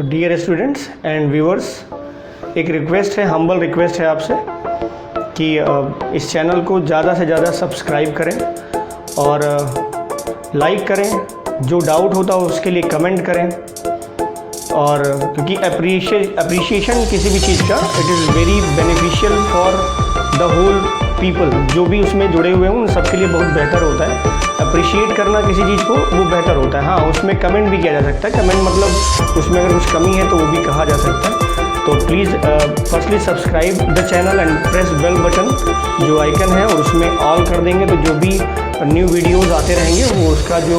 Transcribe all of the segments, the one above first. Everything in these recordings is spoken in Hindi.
तो डियर स्टूडेंट्स एंड व्यूअर्स, एक रिक्वेस्ट है, हम्बल रिक्वेस्ट है आपसे कि इस चैनल को ज़्यादा से ज़्यादा सब्सक्राइब करें और लाइक करें। जो डाउट होता हो उसके लिए कमेंट करें। और क्योंकि अप्रिशिएशन किसी भी चीज़ का it is very beneficial for the whole people. जो भी उसमें जुड़े हुए हैं उन सबके लिए बहुत बेहतर होता है। अप्रिशिएट करना किसी चीज़ को वो बेहतर होता है। हाँ, उसमें कमेंट भी किया जा सकता है। कमेंट मतलब उसमें अगर कुछ कमी है तो वो भी कहा जा सकता है। तो please firstly subscribe the channel and press bell button जो आइकन है, और उसमें ऑल कर देंगे तो जो भी न्यू वीडियोस आते रहेंगे वो उसका जो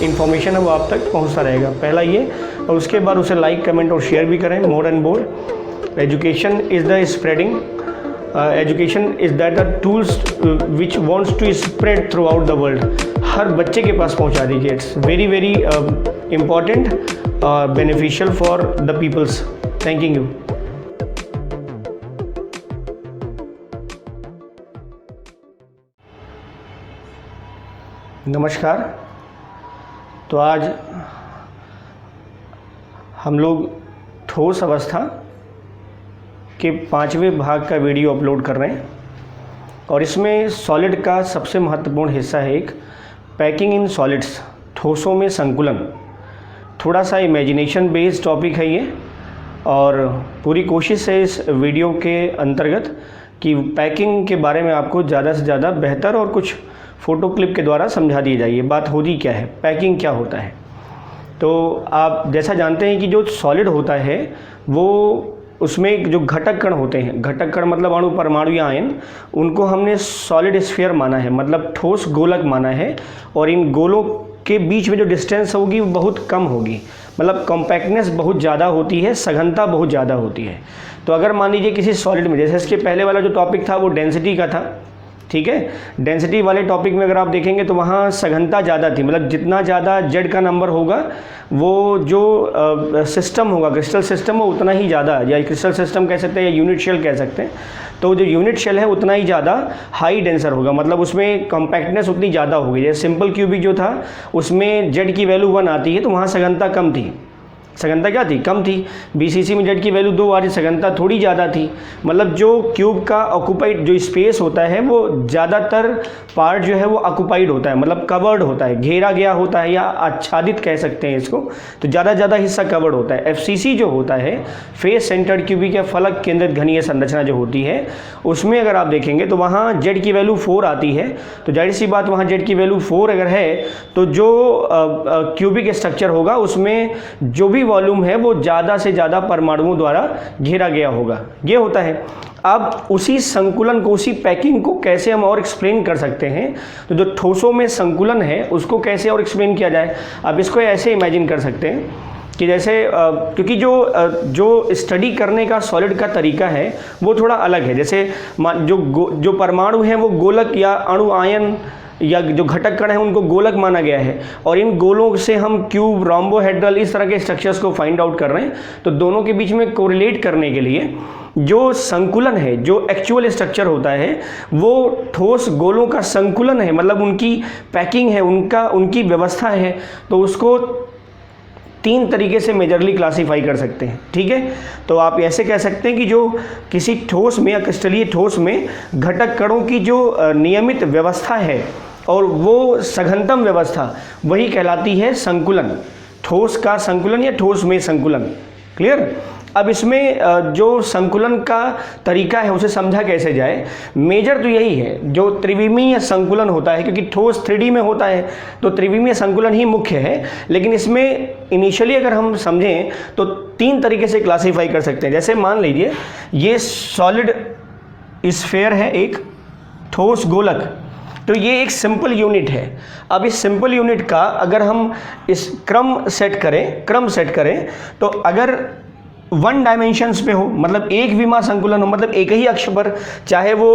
इन्फॉर्मेशन है वो आप तक पहुंचता रहेगा। पहला ये, और उसके बाद उसे लाइक कमेंट और शेयर भी करें more and more. Education is the spreading, education is that the tools which wants to spread throughout the world. हर बच्चे के पास पहुंचा दीजिए। It's very very important, beneficial for the peoples. Thank you. नमस्कार। तो आज हम लोग ठोस अवस्था के 5वें भाग का वीडियो अपलोड कर रहे हैं, और इसमें सॉलिड का सबसे महत्वपूर्ण हिस्सा है एक पैकिंग इन सॉलिड्स, ठोसों में संकुलन। थोड़ा सा इमेजिनेशन बेस्ड टॉपिक है ये, और पूरी कोशिश है इस वीडियो के अंतर्गत कि पैकिंग के बारे में आपको ज़्यादा से ज़्यादा बेहतर और कुछ फ़ोटो क्लिप के द्वारा समझा दी जाइए। बात होती क्या है, पैकिंग क्या होता है। तो आप जैसा जानते हैं कि जो सॉलिड होता है वो उसमें जो घटक कण होते हैं, घटक कण मतलब अणु, परमाणु या आयन, उनको हमने सॉलिड स्फीयर माना है, मतलब ठोस गोलक माना है। और इन गोलों के बीच में जो डिस्टेंस होगी वो बहुत कम होगी, मतलब कॉम्पैक्टनेस बहुत ज़्यादा होती है, सघनता बहुत ज़्यादा होती है। तो अगर मान लीजिए किसी सॉलिड में, जैसे इसके पहले वाला जो टॉपिक था वो डेंसिटी का था, ठीक है। डेंसिटी वाले टॉपिक में अगर आप देखेंगे तो वहाँ सघनता ज़्यादा थी, मतलब जितना ज़्यादा जेड का नंबर होगा वो जो सिस्टम होगा, क्रिस्टल सिस्टम हो, उतना ही ज़्यादा, या क्रिस्टल सिस्टम कह सकते हैं या यूनिट शेल कह सकते हैं। तो जो यूनिट शेल है उतना ही ज़्यादा हाई डेंसर होगा, मतलब उसमें कॉम्पैक्टनेस उतनी ज़्यादा होगी। जैसे सिंपल क्यूबिक जो था उसमें जेड की वैल्यू 1 आती है तो वहाँ सघनता कम थी। सघनता क्या थी, कम थी। बीसीसी में जेड की वैल्यू 2 आ रही, सघनता थोड़ी ज़्यादा थी। मतलब जो क्यूब का ऑक्यूपाइड जो स्पेस होता है वो ज़्यादातर पार्ट जो है वो ऑक्यूपाइड होता है, मतलब कवर्ड होता है, घेरा गया होता है, या आच्छादित कह सकते हैं इसको। तो ज़्यादा हिस्सा कवर्ड होता है। एफसीसी जो होता है, फेस सेंटर्ड क्यूबिक या फलक केंद्रित घनीय संरचना जो होती है, उसमें अगर आप देखेंगे तो वहाँ जेड की वैल्यू 4 आती है। तो जाहिर सी बात, वहाँ जेड की वैल्यू 4 अगर है तो जो क्यूबिक स्ट्रक्चर होगा उसमें जो भी वॉल्यूम है वो ज़्यादा से ज़्यादा परमाणुओं द्वारा घेरा गया होगा। ये होता है। अब उसी संकुलन को, उसी पैकिंग को कैसे हम और एक्सप्लेन कर सकते हैं, तो जो ठोसों में संकुलन है उसको कैसे और एक्सप्लेन किया जाए। अब इसको ऐसे इमेजिन कर सकते हैं कि जैसे क्योंकि जो स्टडी करने का सॉलिड का तरीका है वो थोड़ा अलग है। जैसे जो परमाणु हैं वो गोलक या अणु, आयन या जो घटक कण हैं उनको गोलक माना गया है, और इन गोलों से हम क्यूब, रोम्बोहेड्रल, इस तरह के स्ट्रक्चर्स को फाइंड आउट कर रहे हैं। तो दोनों के बीच में कोरिलेट करने के लिए जो संकुलन है, जो एक्चुअल स्ट्रक्चर होता है वो ठोस गोलों का संकुलन है, मतलब उनकी पैकिंग है, उनकी व्यवस्था है। तो उसको 3 तरीके से मेजरली क्लासीफाई कर सकते हैं, ठीक है। तो आप ऐसे कह सकते हैं कि जो किसी ठोस में या क्रिस्टलीय ठोस में घटक कणों की जो नियमित व्यवस्था है और वो सघनतम व्यवस्था, वही कहलाती है संकुलन। ठोस का संकुलन या ठोस में संकुलन। क्लियर। अब इसमें जो संकुलन का तरीका है उसे समझा कैसे जाए। मेजर तो यही है, जो त्रिविमीय संकुलन होता है, क्योंकि ठोस 3D में होता है तो त्रिविमीय संकुलन ही मुख्य है। लेकिन इसमें इनिशियली अगर हम समझें तो 3 तरीके से क्लासीफाई कर सकते हैं। जैसे मान लीजिए ये सॉलिड स्फीयर है, एक ठोस गोलक, तो ये एक सिंपल यूनिट है। अब इस सिंपल यूनिट का अगर हम इस क्रम सेट करें तो अगर 1 डायमेंशंस पे हो, मतलब एक विमा संकुलन हो, मतलब एक ही अक्ष पर, चाहे वो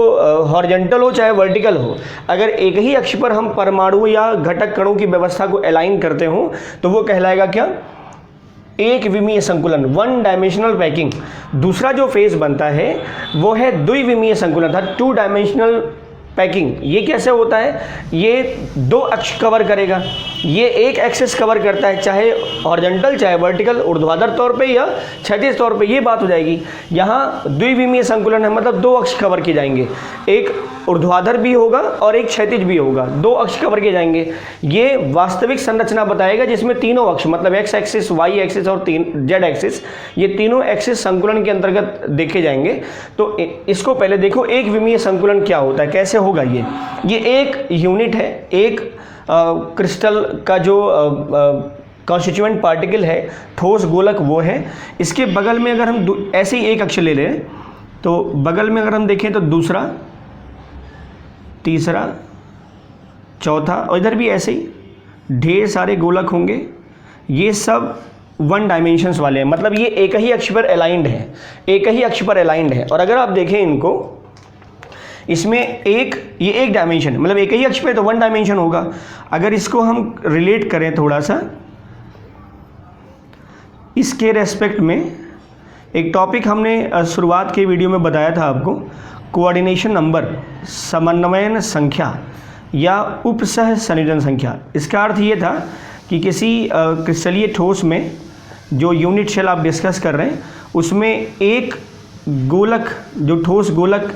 हॉरिजॉन्टल हो चाहे वर्टिकल हो, अगर एक ही अक्ष पर हम परमाणु या घटक कणों की व्यवस्था को अलाइन करते हो तो वो कहलाएगा क्या, एक विमीय संकुलन, 1 डायमेंशनल पैकिंग। दूसरा जो फेज बनता है वो है द्विविमीय संकुलन, था 2 डायमेंशनल पैकिंग, ये कैसे होता है, ये दो अक्ष कवर करेगा, ये एक एक्सिस कवर करता है, चाहे हॉरिजॉन्टल चाहे वर्टिकल, ऊर्ध्वाधर तौर पे या क्षैतिज तौर पे, ये बात हो जाएगी। यहाँ द्विविमीय संकुलन है, मतलब दो अक्ष कवर किए जाएंगे, एक ऊर्ध्वाधर भी होगा और एक क्षैतिज भी होगा, दो अक्ष कवर किए जाएंगे। ये वास्तविक संरचना बताएगा जिसमें तीनों अक्ष, मतलब एक्स एक्सिस, वाई एक्सिस और जेड एक्सिस, ये तीनों एक्सिस संकुलन के अंतर्गत देखे जाएंगे। तो इसको पहले देखो एक विमीय संकुलन क्या होता है, कैसे होगा। ये एक यूनिट है, एक क्रिस्टल का जो कॉन्स्टिट्यूएंट पार्टिकल है, ठोस गोलक वो है। इसके बगल में अगर हम ऐसे ही एक अक्ष ले लें तो बगल में अगर हम देखें तो दूसरा, तीसरा, चौथा, और इधर भी ऐसे ही ढेर सारे गोलक होंगे। ये सब वन डायमेंशंस वाले हैं, मतलब ये एक ही अक्ष पर अलाइंड है, एक ही अक्ष पर अलाइंड है। और अगर आप देखें इनको, इसमें ये एक डायमेंशन, मतलब एक ही अक्ष पे तो वन डायमेंशन होगा। अगर इसको हम रिलेट करें थोड़ा सा, इसके रेस्पेक्ट में एक टॉपिक हमने शुरुआत के वीडियो में बताया था आपको, कोऑर्डिनेशन नंबर, समन्वयन संख्या या उपसह संयोजन संख्या। इसका अर्थ ये था कि किसी क्रिस्टलीय ठोस में जो यूनिट शेल आप डिस्कस कर रहे हैं उसमें एक गोलक, जो ठोस गोलक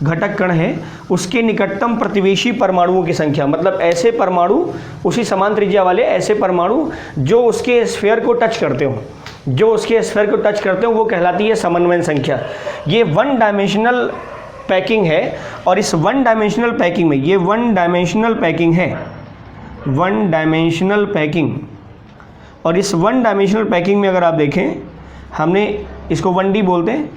घटक कण है, उसके निकटतम प्रतिवेशी परमाणुओं की संख्या, मतलब ऐसे परमाणु, उसी समान त्रिज्या वाले ऐसे परमाणु जो उसके स्फीयर को टच करते हो, वो कहलाती है समन्वयन संख्या। ये वन डायमेंशनल पैकिंग है और इस वन डायमेंशनल पैकिंग में, ये वन डायमेंशनल पैकिंग है, वन डायमेंशनल पैकिंग। और इस वन डायमेंशनल पैकिंग में अगर आप देखें, हमने इसको 1D बोलते हैं,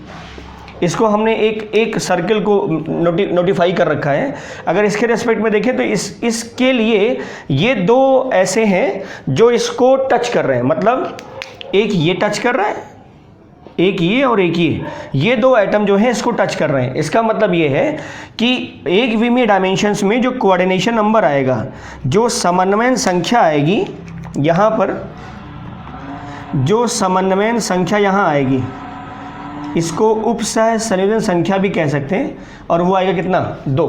इसको हमने एक सर्कल को नोटिफाई कर रखा है। अगर इसके रेस्पेक्ट में देखें तो इसके लिए ये दो ऐसे हैं जो इसको टच कर रहे हैं, मतलब एक ये टच कर रहा है, एक ये और एक ये दो एटम जो हैं इसको टच कर रहे हैं। इसका मतलब ये है कि एक विमीय डायमेंशंस में जो कोऑर्डिनेशन नंबर आएगा, जो समन्वयन संख्या आएगी यहाँ पर, जो समन्वयन संख्या यहाँ आएगी, इसको उपसह संयोजन संख्या भी कह सकते हैं, और वो आएगा कितना, 2।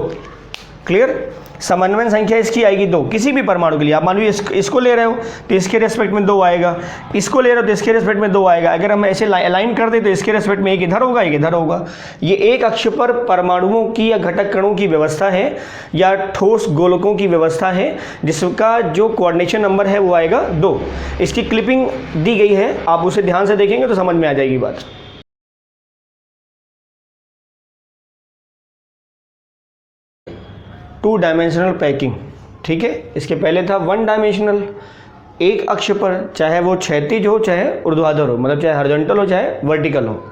क्लियर, समन्वयन संख्या इसकी आएगी 2, किसी भी परमाणु के लिए। आप मान लीजिए इसको ले रहे हो तो इसके रेस्पेक्ट में 2 आएगा, इसको ले रहे हो तो इसके रेस्पेक्ट में 2 आएगा। अगर हम ऐसे अलाइन कर दे तो इसके रेस्पेक्ट में एक इधर होगा, एक इधर होगा। ये एक अक्ष पर परमाणुओं की या घटक कणों की व्यवस्था है या ठोस गोलकों की व्यवस्था है, जिसका जो कोऑर्डिनेशन नंबर है वो आएगा 2। इसकी क्लिपिंग दी गई है, आप उसे ध्यान से देखेंगे तो समझ में आ जाएगी बात। टू डायमेंशनल पैकिंग, ठीक है। इसके पहले था वन डायमेंशनल, एक अक्ष पर, चाहे वो क्षैतिज हो चाहे ऊर्ध्वाधर हो, मतलब चाहे हॉरिजॉन्टल हो चाहे वर्टिकल हो,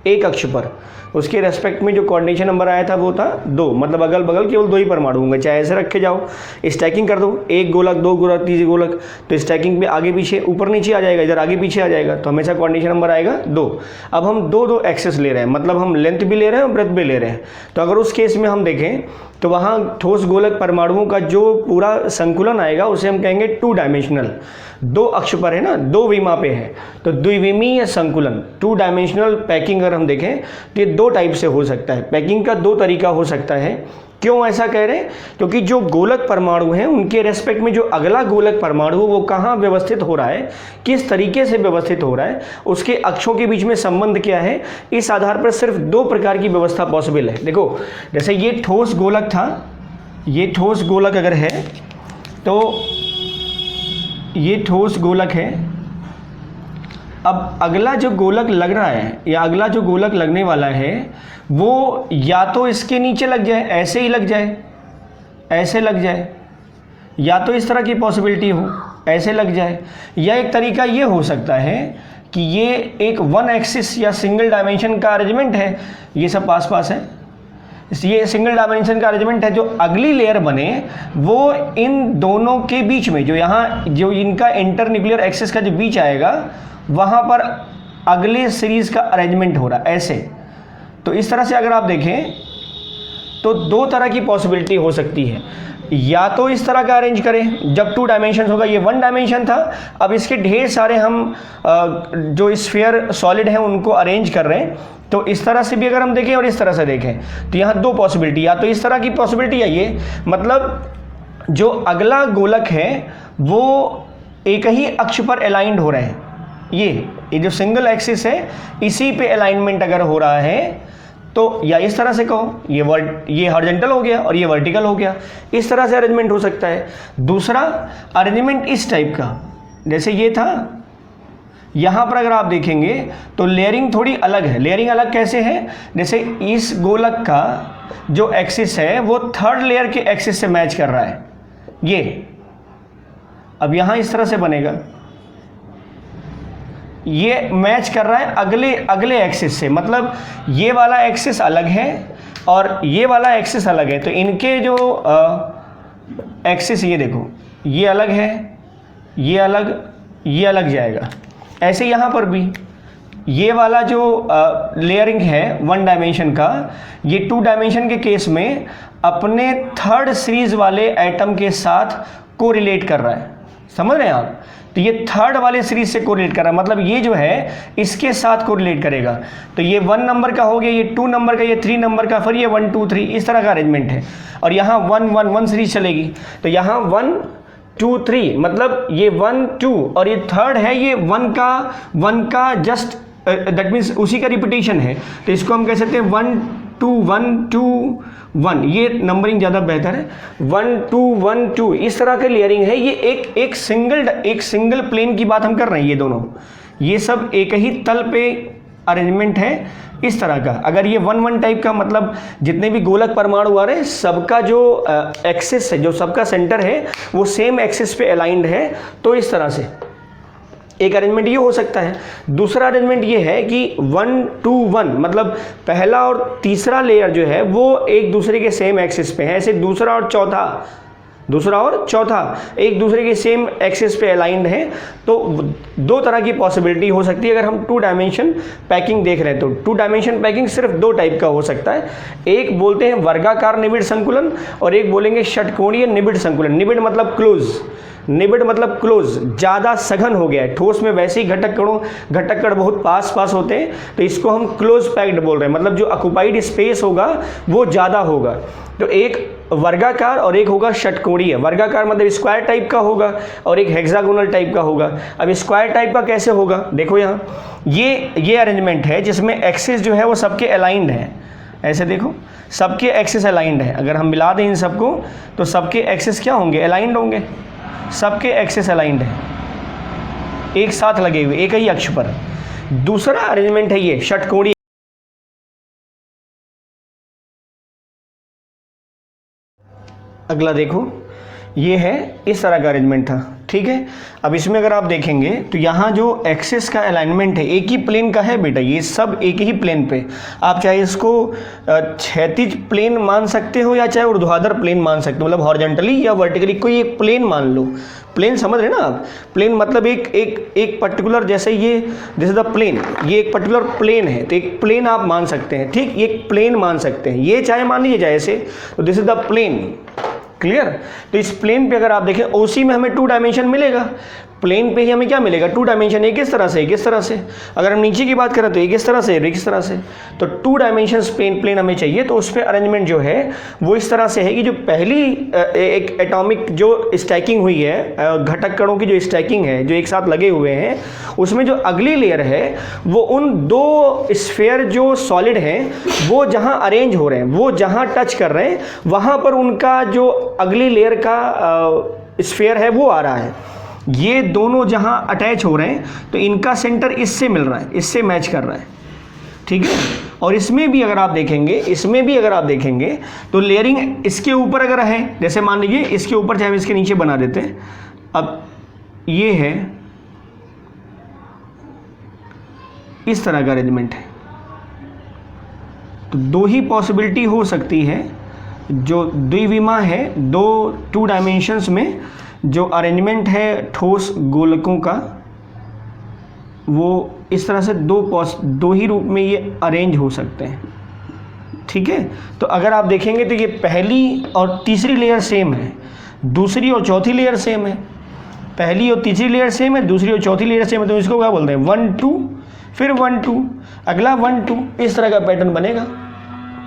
एक अक्ष पर। उसके रेस्पेक्ट में जो कोऑर्डिनेशन नंबर आया था वो था 2, मतलब अगल बगल केवल 2 ही परमाणु होंगे। चाहे ऐसे रखे जाओ, स्टैकिंग कर दो, एक गोलक, 2 गोलक, 3 गोलक, तो स्टैकिंग में आगे पीछे, ऊपर नीचे आ जाएगा, इधर आगे पीछे आ जाएगा, तो हमेशा कोऑर्डिनेशन नंबर आएगा 2। अब हम 2 एक्सेस ले रहे हैं, मतलब हम लेंथ भी ले रहे हैं और ब्रेथ भी ले रहे हैं। तो अगर उस केस में हम देखें तो वहाँ ठोस गोलक परमाणुओं का जो पूरा संकुलन आएगा उसे हम कहेंगे 2 डायमेंशनल। 2 अक्ष पर है ना, 2 विमा पे है, तो द्विविमीय संकुलन, 2 डायमेंशनल पैकिंग अगर हम देखें तो ये 2 टाइप से हो सकता है। पैकिंग का 2 तरीका हो सकता है। क्यों ऐसा कह रहे हैं? क्योंकि जो गोलक परमाणु हैं उनके रेस्पेक्ट में जो अगला गोलक परमाणु वो कहाँ व्यवस्थित हो रहा है, किस तरीके से व्यवस्थित हो रहा है, उसके अक्षों के बीच में संबंध क्या है, इस आधार पर सिर्फ 2 प्रकार की व्यवस्था पॉसिबल है। देखो, जैसे ये ठोस गोलक था, ये ठोस गोलक अगर है तो ये ठोस गोलक है। अब अगला जो गोलक लग रहा है या अगला जो गोलक लगने वाला है वो या तो इसके नीचे लग जाए, ऐसे ही लग जाए, ऐसे लग जाए, या तो इस तरह की पॉसिबिलिटी हो, ऐसे लग जाए, या एक तरीका ये हो सकता है कि ये एक 1 एक्सिस या सिंगल डायमेंशन का अरेंजमेंट है, ये सब पास पास है, ये सिंगल डायमेंशन का अरेंजमेंट है। जो अगली लेयर बने वो इन दोनों के बीच में, जो यहाँ जो इनका इंटरन्यूक्लियर एक्सिस का जो बीच आएगा वहाँ पर अगले सीरीज का अरेंजमेंट हो रहा है ऐसे। तो इस तरह से अगर आप देखें तो 2 तरह की पॉसिबिलिटी हो सकती है। या तो इस तरह का अरेंज करें, जब 2 डायमेंशन होगा, ये 1 डायमेंशन था, अब इसके ढेर सारे हम जो स्फीयर सॉलिड हैं उनको अरेंज कर रहे हैं, तो इस तरह से भी अगर हम देखें और इस तरह से देखें तो यहाँ दो पॉसिबिलिटी, या तो इस तरह की पॉसिबिलिटी है ये, मतलब जो अगला गोलक है वो एक ही अक्ष पर अलाइंड हो रहे हैं, ये जो सिंगल एक्सिस है इसी पे अलाइनमेंट अगर हो रहा है तो, या इस तरह से कहो ये हॉरिजॉन्टल हो गया और ये वर्टिकल हो गया, इस तरह से अरेंजमेंट हो सकता है। दूसरा अरेंजमेंट इस टाइप का, जैसे ये था, यहाँ पर अगर आप देखेंगे तो लेयरिंग थोड़ी अलग है। लेयरिंग अलग कैसे है, जैसे इस गोलक का जो एक्सिस है वो थर्ड लेयर के एक्सिस से मैच कर रहा है, ये अब यहाँ इस तरह से बनेगा, ये मैच कर रहा है अगले एक्सिस से, मतलब ये वाला एक्सिस अलग है और ये वाला एक्सिस अलग है, तो इनके जो एक्सिस ये देखो, ये अलग है, ये अलग जाएगा। ऐसे यहाँ पर भी ये वाला जो लेयरिंग है वन डायमेंशन का, ये टू डायमेंशन के केस में अपने थर्ड सीरीज वाले एटम के साथ कोरिलेट कर रहा है, समझ रहे हैं आप। तो ये थर्ड वाले सीरीज से कोरिलेट कर रहा है, मतलब ये जो है इसके साथ कोरिलेट करेगा। तो ये 1 नंबर का हो गया, ये 2 नंबर का, ये 3 नंबर का, फिर ये 1 2 3, इस तरह का अरेंजमेंट है। और यहाँ 1 1 1 सीरीज चलेगी, तो यहाँ 1 2 3, मतलब ये 1 2 और ये थर्ड है, ये 1 का जस्ट दैट मीन्स उसी का रिपीटेशन है, तो इसको हम कह सकते हैं 1 2 1 2 1, ये नंबरिंग ज़्यादा बेहतर है। 1 2 1 2 इस तरह का लेयरिंग है। ये एक सिंगल प्लेन की बात हम कर रहे हैं, ये दोनों, ये सब एक ही तल पे अरेंजमेंट है इस तरह का। अगर ये 1 1 टाइप का, मतलब जितने भी गोलक परमाणु आ रहे हैं सबका जो एक्सिस है, जो सबका सेंटर है वो सेम एक्सिस पे अलाइंड है, तो इस तरह से एक अरेंजमेंट ये हो सकता है। दूसरा अरेंजमेंट ये है कि 1 2 1, मतलब पहला और तीसरा लेयर जो है वो एक दूसरे के सेम एक्सिस पे है, ऐसे दूसरा और चौथा एक दूसरे के सेम एक्सिस पे अलाइंड है। तो दो तरह की पॉसिबिलिटी हो सकती है अगर हम 2 डायमेंशन पैकिंग देख रहे हैं तो। 2 डायमेंशन पैकिंग सिर्फ 2 टाइप का हो सकता है, एक बोलते हैं वर्गाकार निबिड़ संकुलन और एक बोलेंगे षटकोणीय निबिड़ संकुलन। निबिड़ मतलब क्लोज, ज़्यादा सघन हो गया है, ठोस में वैसे ही घटक कण बहुत पास होते हैं, तो इसको हम क्लोज पैक्ड बोल रहे हैं, मतलब जो ऑक्युपाइड स्पेस होगा वो ज़्यादा होगा। तो एक वर्गाकार और एक होगा षटकोणीय। वर्गाकार मतलब स्क्वायर टाइप का होगा और एक हेक्सागोनल टाइप का होगा। अब स्क्वायर टाइप का कैसे होगा, देखो यहाँ ये अरेंजमेंट है जिसमें एक्सिस जो है वो सबके अलाइंड है, ऐसे देखो सबके एक्सिस अलाइंड है। अगर हम मिला दें इन सबको तो सबके एक्सिस क्या होंगे, अलाइंड होंगे, सबके एक्सिस अलाइंड है, एक साथ लगे हुए एक ही अक्ष पर। दूसरा अरेंजमेंट है ये षटकोणीय। अगला देखो, ये है इस तरह का अरेंजमेंट था, ठीक है। अब इसमें अगर आप देखेंगे तो यहाँ जो एक्सिस का अलाइनमेंट है एक ही प्लेन का है बेटा, ये सब एक ही प्लेन पे, आप चाहे इसको क्षैतिज प्लेन मान सकते हो या चाहे ऊर्ध्वाधर प्लेन मान सकते हो, मतलब हॉरिजॉन्टली या वर्टिकली कोई एक प्लेन मान लो। प्लेन समझ रहे ना आप, प्लेन मतलब एक पर्टिकुलर, जैसे ये दिस इज द प्लेन, ये एक पर्टिकुलर प्लेन है तो एक प्लेन आप मान सकते हैं, ठीक, ये एक प्लेन मान सकते हैं, ये चाहे मान लीजिए चाहे ऐसे, तो this is the plane, clear. तो इस प्लेन पे अगर आप देखें ओसी में हमें 2 डायमेंशन मिलेगा, प्लेन पे ही हमें क्या मिलेगा, 2 डायमेंशन, एक इस तरह से एक इस तरह से। अगर हम नीचे की बात करें तो एक इस तरह से एक इस तरह से, तो 2 डायमेंशन प्लेन हमें चाहिए। तो उस पर अरेंजमेंट जो है वो इस तरह से है कि जो पहली एक एटॉमिक जो स्टैकिंग हुई है, घटक कणों की जो स्टैकिंग है जो एक साथ लगे हुए हैं, उसमें जो अगली लेयर है वो उन 2 स्फीयर जो सॉलिड हैं वो जहाँ अरेंज हो रहे हैं, वो जहाँ टच कर रहे हैं वहाँ पर उनका जो अगली लेयर का स्फीयर है वो आ रहा है। ये दोनों जहां अटैच हो रहे हैं तो इनका सेंटर इससे मिल रहा है, इससे मैच कर रहा है, ठीक है। और इसमें भी अगर आप देखेंगे तो लेयरिंग इसके ऊपर अगर है, जैसे मान लीजिए इसके ऊपर चाहे हम इसके नीचे बना देते हैं। अब ये है इस तरह का अरेंजमेंट है, तो 2 ही पॉसिबिलिटी हो सकती है, जो द्विविमा है, 2 डायमेंशंस में जो अरेंजमेंट है ठोस गोलकों का, वो इस तरह से 2 ही रूप में ये अरेंज हो सकते हैं, ठीक है। तो अगर आप देखेंगे तो ये पहली और तीसरी लेयर सेम है, दूसरी और चौथी लेयर सेम है, पहली और तीसरी लेयर सेम है, दूसरी और चौथी लेयर सेम है, तो इसको क्या बोलते हैं 1 2, फिर 1 2, अगला 1 2, इस तरह का पैटर्न बनेगा।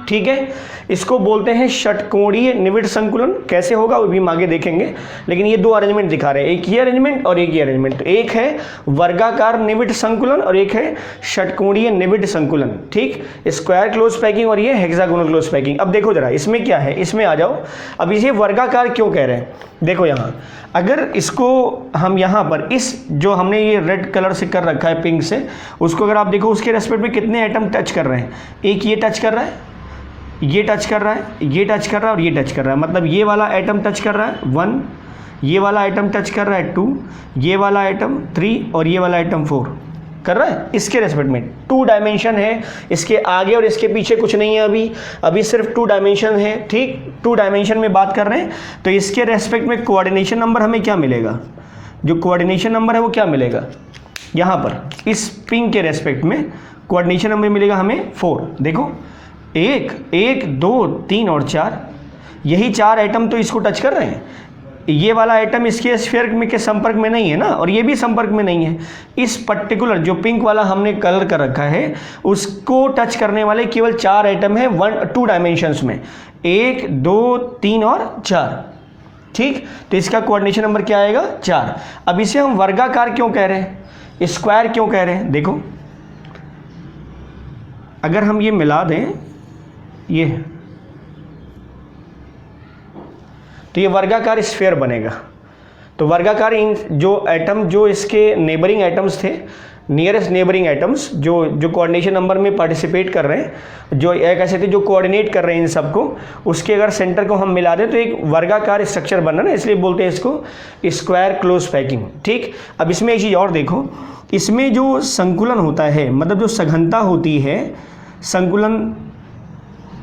ठीक है, इसको बोलते हैं षटकोणीय निविड़ संकुलन। कैसे होगा वो भी हम आगे देखेंगे, लेकिन ये दो अरेंजमेंट दिखा रहे हैं, एक ये अरेंजमेंट और एक ये अरेंजमेंट। एक है वर्गाकार निविड़ संकुलन और एक है षटकोणीय निविड़ संकुलन। ठीक, स्क्वायर क्लोज पैकिंग और ये हेक्सागोनल क्लोज पैकिंग। अब देखो जरा इसमें क्या है, इसमें आ जाओ। अब इसे वर्गाकार क्यों कह रहे हैं, देखो यहाँ अगर इसको हम यहाँ पर इस जो हमने ये रेड कलर से कर रखा है पिंक से, उसको अगर आप देखो उसके रेस्पेक्ट में कितने एटम टच कर रहे हैं। एक ये टच कर रहा है, ये टच कर रहा है, ये टच कर रहा है और ये टच कर रहा है। मतलब ये वाला एटम टच कर रहा है 1, ये वाला आइटम टच कर रहा है 2, ये वाला आइटम 3 और ये वाला आइटम 4 कर रहा है। इसके रेस्पेक्ट में 2 डायमेंशन है, इसके आगे और इसके पीछे कुछ नहीं है। अभी सिर्फ 2 डायमेंशन है। ठीक, 2 डायमेंशन में बात कर रहे हैं, तो इसके रेस्पेक्ट में कोऑर्डिनेशन नंबर हमें क्या मिलेगा, जो कोऑर्डिनेशन नंबर है वो क्या मिलेगा, यहाँ पर इस पिंक के रेस्पेक्ट में कोऑर्डिनेशन नंबर मिलेगा हमें 4। देखो 1 1 2 3 और 4, यही 4 एटम तो इसको टच कर रहे हैं। ये वाला एटम इसके स्फीयर में के संपर्क में नहीं है ना, और ये भी संपर्क में नहीं है। इस पर्टिकुलर जो पिंक वाला हमने कलर कर रखा है उसको टच करने वाले केवल 4 एटम है 2 डायमेंशंस में, 1 2 3 और 4। ठीक, तो इसका कोऑर्डिनेशन नंबर क्या आएगा 4। अब इसे हम वर्गाकार क्यों कह रहे हैं, स्क्वायर क्यों कह रहे हैं, देखो अगर हम ये मिला दें ये, तो ये वर्गाकार स्फीयर बनेगा। तो वर्गाकार इन जो एटम जो इसके नेबरिंग एटम्स थे, नियरेस्ट नेबरिंग एटम्स जो कोऑर्डिनेशन नंबर में पार्टिसिपेट कर रहे हैं, जो एक ऐसे थे जो कोऑर्डिनेट कर रहे हैं इन सबको, उसके अगर सेंटर को हम मिला दें तो एक वर्गाकार स्ट्रक्चर बना ना, इसलिए बोलते हैं इसको स्क्वायर क्लोज पैकिंग। ठीक, अब इसमें एक चीज़ और देखो, इसमें जो संकुलन होता है, मतलब जो सघनता होती है, संकुलन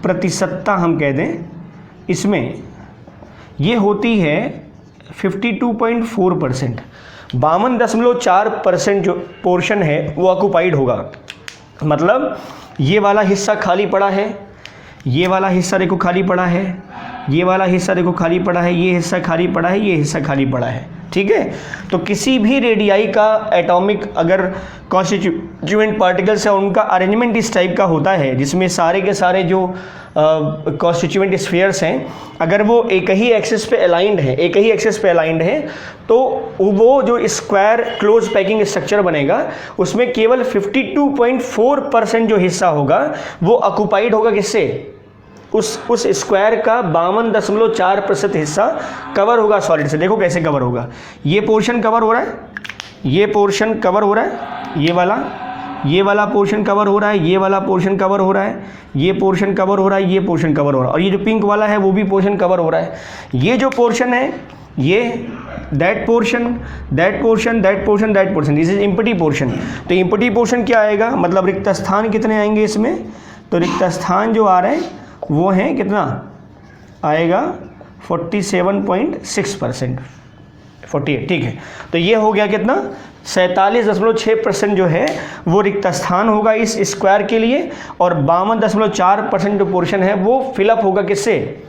प्रतिशतता हम कह दें, इसमें ये होती है 52.4%। 52.4% जो पोर्शन है वो ऑक्युपाइड होगा। मतलब ये वाला हिस्सा खाली पड़ा है, ये वाला हिस्सा देखो खाली पड़ा है, ये वाला हिस्सा देखो खाली पड़ा है, ये हिस्सा खाली पड़ा है, ये हिस्सा खाली पड़ा है। ठीक है, तो किसी भी रेडियाई का एटॉमिक अगर कॉन्स्टिट्यूएंट पार्टिकल्स है उनका अरेंजमेंट इस टाइप का होता है, जिसमें सारे के सारे जो कॉन्स्टिट्यूएंट स्फीयर्स हैं अगर वो एक ही एक्सिस पे अलाइंड है, तो वो जो स्क्वायर क्लोज पैकिंग स्ट्रक्चर बनेगा उसमें केवल 52.4% जो हिस्सा होगा वो ऑक्युपाइड होगा किससे, उस स्क्वायर का 52.4% हिस्सा कवर होगा सॉलिड से। देखो कैसे कवर होगा, ये पोर्शन कवर हो रहा है, ये पोर्शन कवर हो रहा है, ये वाला पोर्शन कवर हो रहा है, ये वाला पोर्शन कवर हो रहा है, ये पोर्शन कवर हो रहा है, ये पोर्शन कवर हो रहा है, और ये जो पिंक वाला है वो भी पोर्शन कवर हो रहा है। ये जो पोर्शन है ये that portion, this is empty portion. तो इम्पटी पोर्शन क्या आएगा, मतलब रिक्त स्थान कितने आएंगे इसमें, तो रिक्त स्थान जो आ रहे हैं वो हैं कितना आएगा 47.6%, 48। ठीक है, तो ये हो गया कितना 47.6% जो है वो रिक्त स्थान होगा इस स्क्वायर के लिए, और 52.4% जो पोर्शन है वो फिलअप होगा किससे,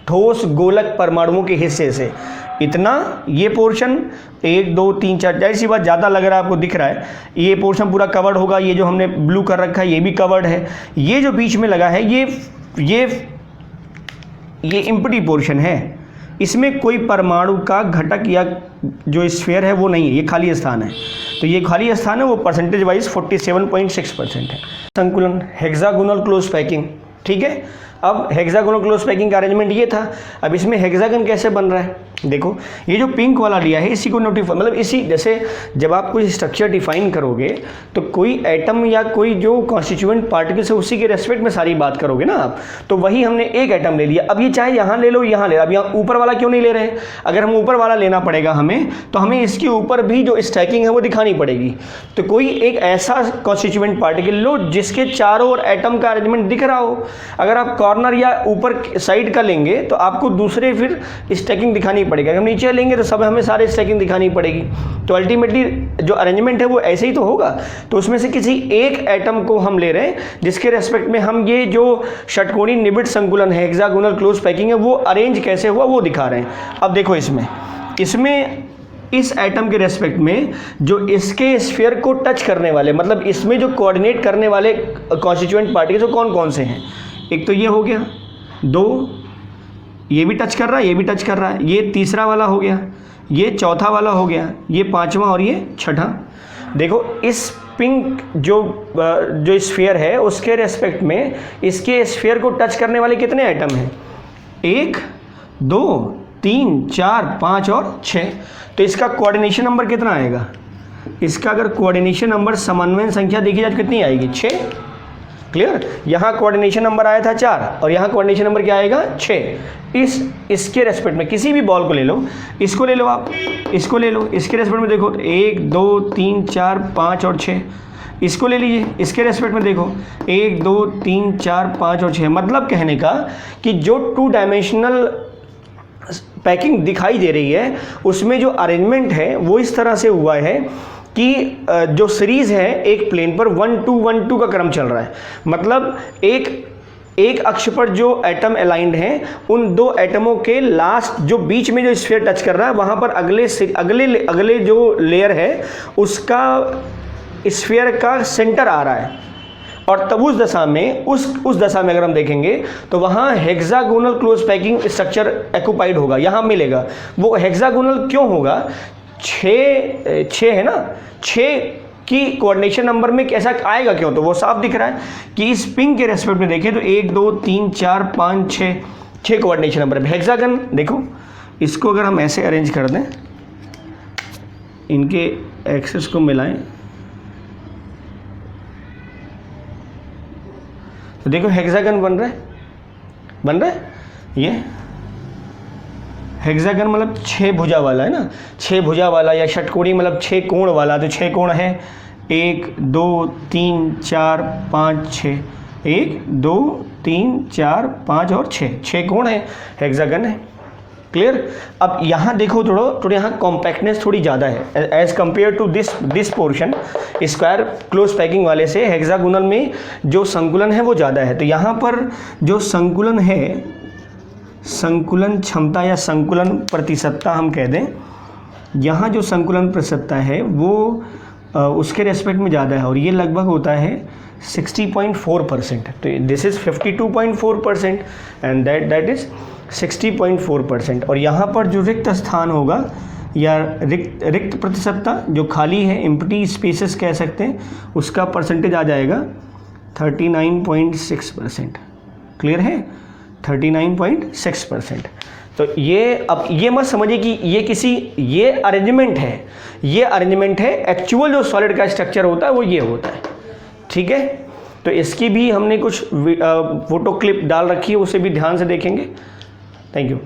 ठोस गोलक परमाणुओं के हिस्से से। इतना ये पोर्शन 1 2 3 4, जाहिर सी बात ज़्यादा लग रहा है आपको दिख रहा है, ये पोर्शन पूरा कवर्ड होगा। ये जो हमने ब्लू कर रखा है ये भी कवर्ड है, ये जो बीच में लगा है ये इम्पटी पोर्शन है, इसमें कोई परमाणु का घटक या जो स्फीयर है वो नहीं है, ये खाली स्थान है। तो ये खाली स्थान है वो परसेंटेज वाइज 47.6% है। संकुलन हेक्सागोनल क्लोज पैकिंग। ठीक है, अब हेक्सागोनल क्लोज पैकिंग का अरेंजमेंट ये था। अब इसमें हेक्सागन कैसे बन रहा है, देखो ये जो पिंक वाला लिया है इसी को नोटिफाई, मतलब इसी जैसे जब आप कोई स्ट्रक्चर डिफाइन करोगे तो कोई एटम या कोई जो कॉन्स्टिट्यूएंट पार्टिकल्स है उसी के रेस्पेक्ट में सारी बात करोगे ना आप। तो वही हमने एक एटम ले लिया, अब ये चाहे यहाँ ले लो यहाँ ले लो, अब यहाँ ऊपर वाला क्यों नहीं ले रहे हैं, अगर हम ऊपर वाला लेना पड़ेगा हमें तो हमें इसके ऊपर भी जो स्टैकिंग है वो दिखानी पड़ेगी। तो कोई एक ऐसा कॉन्स्टिट्यूएंट पार्टिकल लो जिसके चारों ओर एटम का अरेंजमेंट दिख रहा हो। अगर आप कॉर्नर या ऊपर साइड का लेंगे तो आपको दूसरे फिर स्टैकिंग दिखानी पड़ेगी, अगर हम नीचे लेंगे तो सब हमें सारे स्टैकिंग दिखानी पड़ेगी। तो अल्टीमेटली जो अरेंजमेंट है वो ऐसे ही तो होगा। तो उसमें से किसी एक एटम को हम ले रहे हैं जिसके रेस्पेक्ट में हम ये जो षटकोणीय निबिड़ संकुलन है, हेक्सागोनल क्लोज पैकिंग है, वो अरेंज कैसे हुआ वो दिखा रहे हैं। अब देखो इसमें इस एटम के रेस्पेक्ट में जो इसके स्फीयर को टच करने वाले, मतलब इसमें जो कोऑर्डिनेट करने वाले कॉन्स्टिट्यूएंट पार्टिकल्स वो कौन कौन से हैं? एक तो ये हो गया, 2 ये भी टच कर रहा है, ये भी टच कर रहा है, ये तीसरा वाला हो गया, ये चौथा वाला हो गया, ये पांचवा और ये छठा। देखो इस पिंक जो स्फीयर है उसके रेस्पेक्ट में इसके स्फीयर को टच करने वाले कितने एटम हैं? 1 2 3 4 5 और 6। तो इसका कोऑर्डिनेशन नंबर कितना आएगा? इसका अगर कोऑर्डिनेशन नंबर समन्वय संख्या देखी जाए तो कितनी आएगी? 6। क्लियर? यहाँ कोऑर्डिनेशन नंबर आया था 4 और यहाँ कोऑर्डिनेशन नंबर क्या आएगा? 6। इसके रेस्पेक्ट में किसी भी बॉल को ले लो, इसको ले लो, आप इसको ले लो, इसके रेस्पेक्ट में देखो 1 2 3 4 5 और 6। इसको ले लीजिए, इसके रेस्पेक्ट में देखो 1 2 3 4 5 और 6। मतलब कहने का कि जो 2 डायमेंशनल पैकिंग दिखाई दे रही है उसमें जो अरेंजमेंट है वो इस तरह से हुआ है कि जो सीरीज है एक प्लेन पर 1 2 1 2 का क्रम चल रहा है। मतलब एक अक्ष पर जो एटम अलाइंड हैं उन 2 एटमों के लास्ट जो बीच में जो स्फीयर टच कर रहा है वहां पर अगले जो लेयर है उसका स्फीयर का सेंटर आ रहा है। और तब उस दशा में अगर हम देखेंगे तो वहाँ hexagonal close packing structure occupied होगा, यहाँ मिलेगा। वो हेक्सागोनल क्यों होगा? 6 है ना, 6 की कोऑर्डिनेशन नंबर में कैसा आएगा क्यों? तो वो साफ दिख रहा है कि इस पिंक के रेस्पेक्ट में देखें तो 1 2 3 4 5 6 कोऑर्डिनेशन नंबर है। हेक्सागन देखो, इसको अगर हम ऐसे अरेंज कर दें, इनके एक्सेस को मिलाएं तो देखो हेक्सागन बन रहा है। ये हेक्सागन मतलब 6 भुजा वाला है ना, 6 भुजा वाला, या षटकोणी मतलब 6 कोण वाला। तो 6 कोण है 1 2 3 4 5 6, 1 2 3 4 5 और 6 कोण है, हेक्सागन है। क्लियर? अब यहाँ देखो थोड़ा यहाँ कॉम्पैक्टनेस थोड़ी ज़्यादा है as compare to this portion. Square close packing वाले से हेक्सागोनल में जो संकुलन है वो ज़्यादा है। तो यहाँ पर जो संकुलन है, संकुलन क्षमता या संकुलन प्रतिशतता हम कह दें, यहाँ जो संकुलन प्रतिशतता है वो उसके रेस्पेक्ट में ज़्यादा है और ये लगभग होता है 60.4%। तो this is 52.4% and that is 60.4%। और यहाँ पर जो रिक्त स्थान होगा या रिक्त प्रतिशतता जो खाली है, एम्प्टी स्पेसेस कह सकते हैं, उसका परसेंटेज आ जाएगा 39.6%। क्लियर है? 39.6%। तो अब ये मत समझिए कि ये अरेंजमेंट है, एक्चुअल जो सॉलिड का स्ट्रक्चर होता है वो ये होता है। ठीक है? तो इसकी भी हमने कुछ फोटो क्लिप डाल रखी है, उसे भी ध्यान से देखेंगे। Thank you.